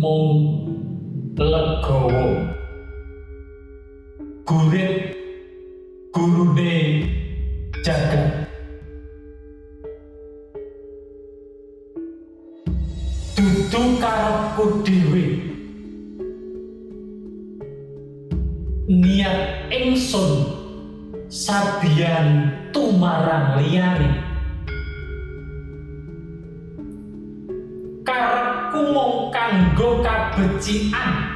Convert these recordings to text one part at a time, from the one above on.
mung legawa. Gurit gurune jagat. Dudu karepku dhewe. Niat ingsun sabiyan tumarang liyane. Karepku mung kanggo kabecikan.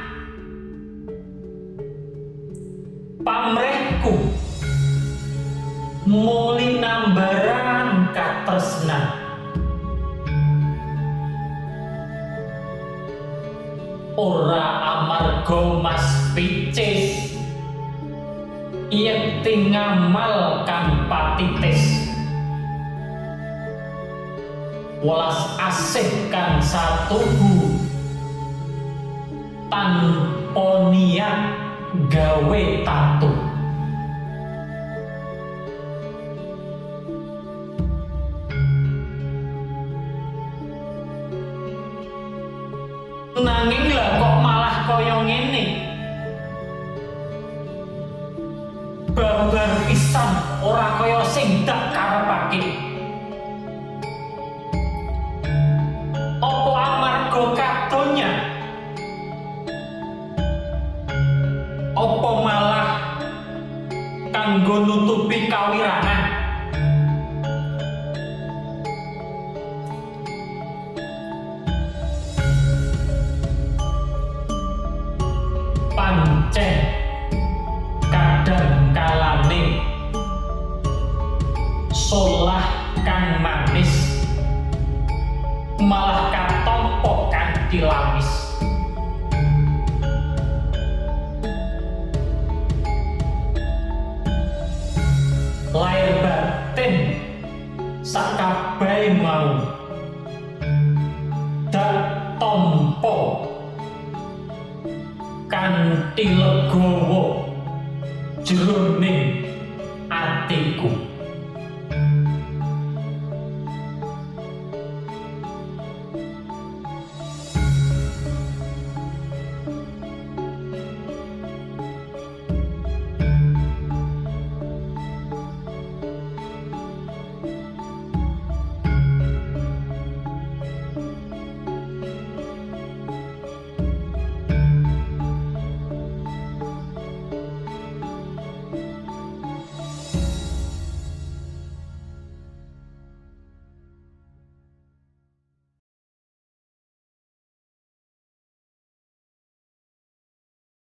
Pamrehku muli nambaran katresnan. Ora amarga mas picis, yekti ngamal kang patitis. Welas asih kang satuhu, tanpa niat gawe tatu. Nanging lah kok malah kaya ngene. Babar pisan ora kaya sing dak karepake. Apa amarga kadonya? Apa malah kanggo nutupi kawirangan? Pancen kadang kalane solah kang manis malah katompo kanthi lamis. Lair batin sakabehe mau dak tompo kanthi legawa jroning atiku.